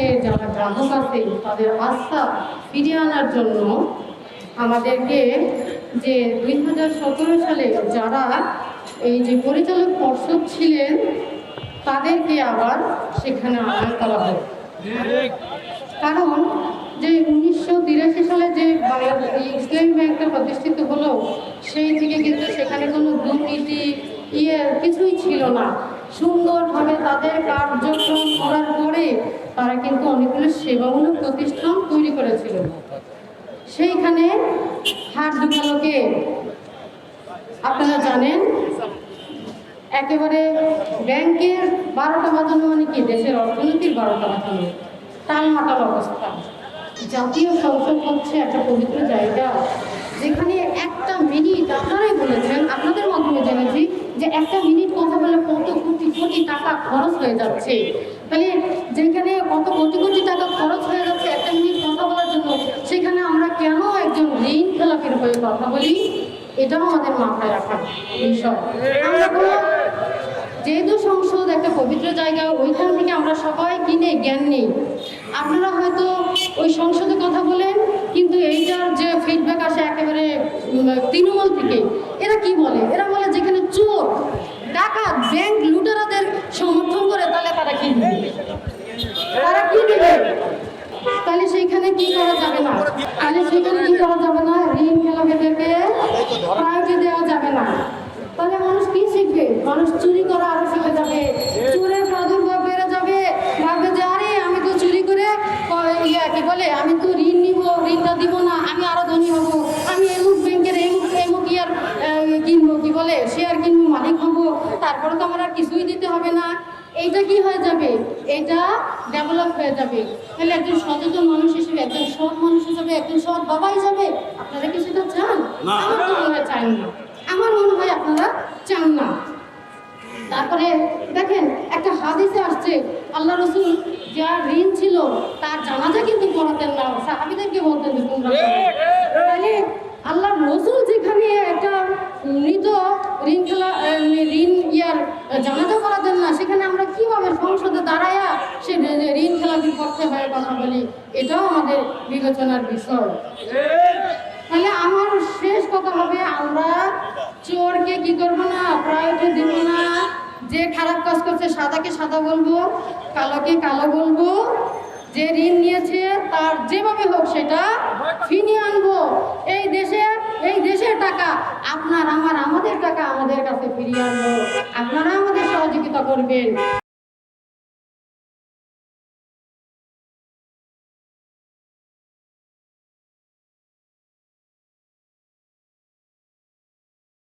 ব্যাংকের যারা গ্রাহক আছে তাদের আস্থা ফিরিয়ে আনার জন্য আমাদেরকে যে 2017 সালে যারা এই যে পরিচালক পর্ষদ ছিলেন তাদেরকে আবার সেখানে আনা করা হয়। কারণ যে 1983 সালে যে ইসলামী ব্যাংকটা প্রতিষ্ঠিত হলো সেই থেকে কিন্তু সেখানে কোনো দুর্নীতি কিছুই ছিল না। সুন্দরভাবে তাদের কার্যক্রম করার পরে তারা কিন্তু অনেকগুলো সেবামূলক প্রতিষ্ঠান তৈরি করেছিল। সেইখানে হাট ঢুকালোকে আপনারা জানেন একেবারে ব্যাংকের 12টা বাজানো মানে কি দেশের অর্থনীতির 12টা বাজানো, টালমাটাল অবস্থা। জাতীয় সংসদ হচ্ছে একটা পবিত্র জায়গা যেখানে একটা মিনিট, আপনারাই বলেছেন, আপনাদের মাধ্যমে জেনেছি যে একটা মিনিট কথা বলে কত কোটি কোটি টাকা খরচ হয়ে যাচ্ছে। তাহলে যেখানে কত কোটি কোটি টাকা খরচ হয়ে যাচ্ছে একটা মিনিট কথা বলার জন্য, সেখানে আমরা কেন একজন ঋণ খেলাপের হয়ে কথা বলি? এটাও আমাদের মাথায় রাখার বিষয়। আমরা কোনো যেহেতু সংসদ একটা পবিত্র জায়গা, ওইখান থেকে আমরা সবাই কিনে জ্ঞান নেই। আপনারা হয়তো ওই সংসদে কথা বলেন, কিন্তু এইটার যে ফিডব্যাক আসে একেবারে তৃণমূল থেকে। এরা কি বলে? এরা বলে যেখানে চোর ডাকাত ব্যাংক লুটেরাদের সমর্থন করে তাহলে তারা কি দিবে? তারা কি দিবে? তাহলে সেইখানে কি করা যাবে না? তাহলে সেখানে কি করা যাবে না? ঋণ খেলাপিদেরকে প্রায়োরিটি দেওয়া যাবে না। তাহলে মানুষ কি শিখবে? মানুষ চুরি করা আরো শিখে যাবে, চোরের প্রাদুর্ভাব বেড়ে যাবে, ভাববে যে আরে আমি তো চুরি করে কি বলে আমি তো ঋণ নিব, ঋণটা দিব না, আমি আরো ধনী হব, আমি এমুক ব্যাংকের এমুক ইয়ার কিনবো, কি বলে শেয়ার কিনবো, মালিক হব, তারপরে তো আমার আর কিছুই দিতে হবে না। এইটা কি হয়ে যাবে? এটা ডেভেলপ হয়ে যাবে। তাহলে একজন সচেতন মানুষ হিসেবে, একজন সৎ মানুষ হিসেবে, একজন সৎ বাবা হিসাবে আপনারা কি সেটা চান? আমার তো মনে হয় চান না। আমার মনে হয় আপনারা চান না। তারপরে দেখেন একটা হাদিসে আসছে আল্লাহ রসুল যার ঋণ ছিল তার জানাজা কিন্তু পড়াতেন না, সাহাবীদেরকে বলতেন যে তোমরা। তাহলে আল্লাহ রসুল যেখানে একটা মৃত ঋণ ইয়ার জানাজা করাতেন না, সেখানে আমরা কিভাবে সংসদে দাঁড়ায়া সে ঋণ খেলাপির পক্ষে হয়ে কথা বলি? এটাও আমাদের বিবেচনার বিষয়। তাহলে আমার শেষ কথা হবে, আমরা চোরকে কি করবো না, প্রায়োরিটি দিব না। যে খারাপ কাজ করছে সাদাকে সাদা বলবো, কালোকে কালো বলবো। যে ঋণ নিয়েছে তার যেভাবে হোক সেটা ফিরিয়ে আনবো। এই দেশের টাকা আপনার আমাদের টাকা আমাদের কাছে ফিরিয়ে আনবো। আপনারা আমাদের সহযোগিতা করবেন।